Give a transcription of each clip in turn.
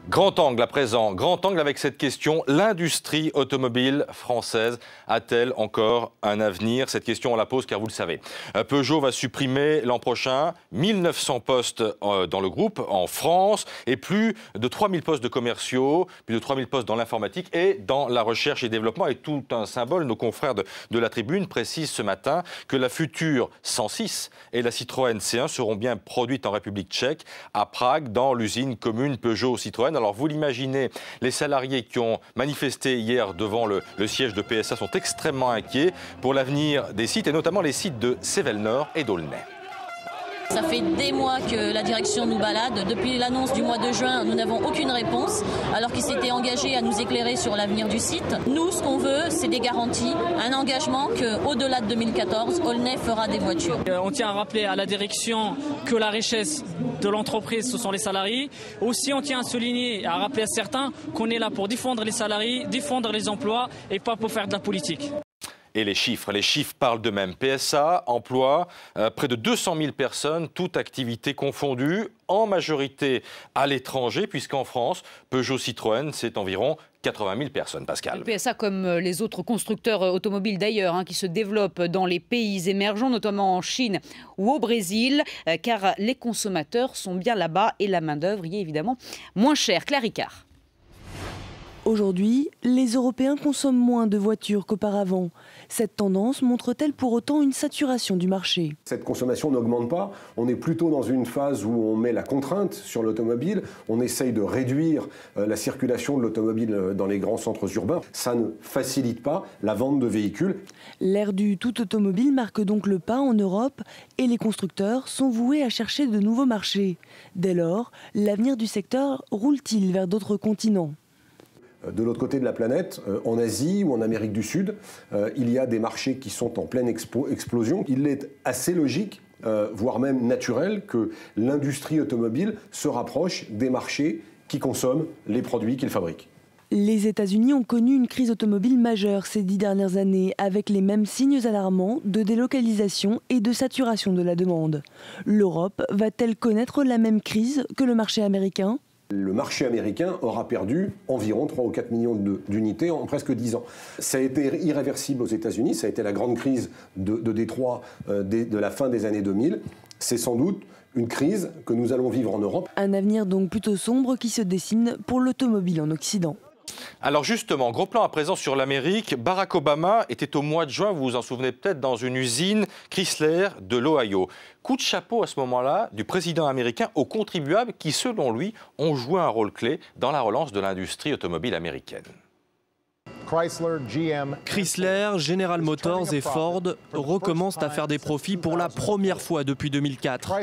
Grand angle à présent, grand angle avec cette question, l'industrie automobile française a-t-elle encore un avenir? Cette question on la pose car vous le savez, Peugeot va supprimer l'an prochain 1900 postes dans le groupe en France et plus de 3000 postes de commerciaux, plus de 3000 postes dans l'informatique et dans la recherche et développement. Et tout un symbole, nos confrères de la Tribune précisent ce matin que la future 106 et la Citroën C1 seront bien produites en République tchèque, à Prague, dans l'usine commune Peugeot-Citroën. Alors vous l'imaginez, les salariés qui ont manifesté hier devant le siège de PSA sont extrêmement inquiets pour l'avenir des sites et notamment les sites de Sével-Nord et d'Aulnay. Ça fait des mois que la direction nous balade. Depuis l'annonce du mois de juin, nous n'avons aucune réponse, alors qu'ils s'étaient engagés à nous éclairer sur l'avenir du site. Nous, ce qu'on veut, c'est des garanties, un engagement qu'au-delà de 2014, Aulnay fera des voitures. On tient à rappeler à la direction que la richesse de l'entreprise, ce sont les salariés. Aussi, on tient à souligner et à rappeler à certains qu'on est là pour défendre les salariés, défendre les emplois et pas pour faire de la politique. Et les chiffres parlent d'eux-mêmes. PSA emploie près de 200 000 personnes, toutes activités confondues, en majorité à l'étranger, puisqu'en France, Peugeot-Citroën, c'est environ 80 000 personnes, Pascal. Le PSA, comme les autres constructeurs automobiles d'ailleurs, qui se développent dans les pays émergents, notamment en Chine ou au Brésil, car les consommateurs sont bien là-bas et la main-d'œuvre y est évidemment moins chère. Claire Ricard. Aujourd'hui, les Européens consomment moins de voitures qu'auparavant. Cette tendance montre-t-elle pour autant une saturation du marché? Cette consommation n'augmente pas. On est plutôt dans une phase où on met la contrainte sur l'automobile. On essaye de réduire la circulation de l'automobile dans les grands centres urbains. Ça ne facilite pas la vente de véhicules. L'ère du tout automobile marque donc le pas en Europe et les constructeurs sont voués à chercher de nouveaux marchés. Dès lors, l'avenir du secteur roule-t-il vers d'autres continents? De l'autre côté de la planète, en Asie ou en Amérique du Sud, il y a des marchés qui sont en pleine explosion. Il est assez logique, voire même naturel, que l'industrie automobile se rapproche des marchés qui consomment les produits qu'ils fabriquent. Les États-Unis ont connu une crise automobile majeure ces 10 dernières années, avec les mêmes signes alarmants de délocalisation et de saturation de la demande. L'Europe va-t-elle connaître la même crise que le marché américain ? Le marché américain aura perdu environ 3 ou 4 millions d'unités en presque 10 ans. Ça a été irréversible aux États-Unis, ça a été la grande crise de Détroit de la fin des années 2000. C'est sans doute une crise que nous allons vivre en Europe. Un avenir donc plutôt sombre qui se dessine pour l'automobile en Occident. Alors justement, gros plan à présent sur l'Amérique. Barack Obama était au mois de juin, vous vous en souvenez peut-être, dans une usine Chrysler de l'Ohio. Coup de chapeau à ce moment-là du président américain aux contribuables qui, selon lui, ont joué un rôle clé dans la relance de l'industrie automobile américaine. Chrysler, General Motors et Ford recommencent à faire des profits pour la première fois depuis 2004.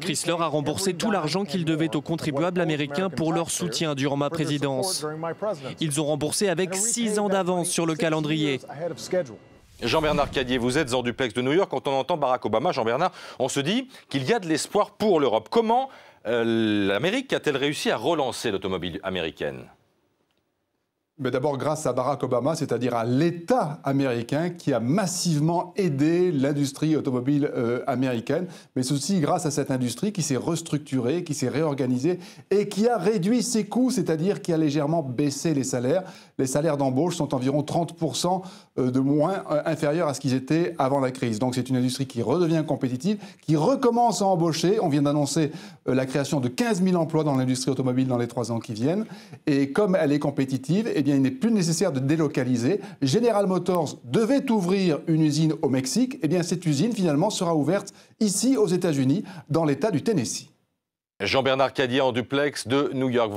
Chrysler a remboursé tout l'argent qu'ils devaient aux contribuables américains pour leur soutien durant ma présidence. Ils ont remboursé avec 6 ans d'avance sur le calendrier. Jean-Bernard Cadier, vous êtes en duplex de New York. Quand on entend Barack Obama, Jean-Bernard, on se dit qu'il y a de l'espoir pour l'Europe. Comment l'Amérique a-t-elle réussi à relancer l'automobile américaine ? Mais d'abord grâce à Barack Obama, c'est-à-dire à l'État américain qui a massivement aidé l'industrie automobile américaine, mais c'est aussi grâce à cette industrie qui s'est restructurée, qui s'est réorganisée et qui a réduit ses coûts, c'est-à-dire qui a légèrement baissé les salaires. Les salaires d'embauche sont environ 30% de moins inférieurs à ce qu'ils étaient avant la crise. Donc c'est une industrie qui redevient compétitive, qui recommence à embaucher. On vient d'annoncer la création de 15 000 emplois dans l'industrie automobile dans les 3 ans qui viennent. Et comme elle est compétitive, eh bien, il n'est plus nécessaire de délocaliser. General Motors devait ouvrir une usine au Mexique. Eh bien, cette usine, finalement, sera ouverte ici, aux États-Unis, dans l'État du Tennessee. Jean-Bernard Cadier en duplex de New York.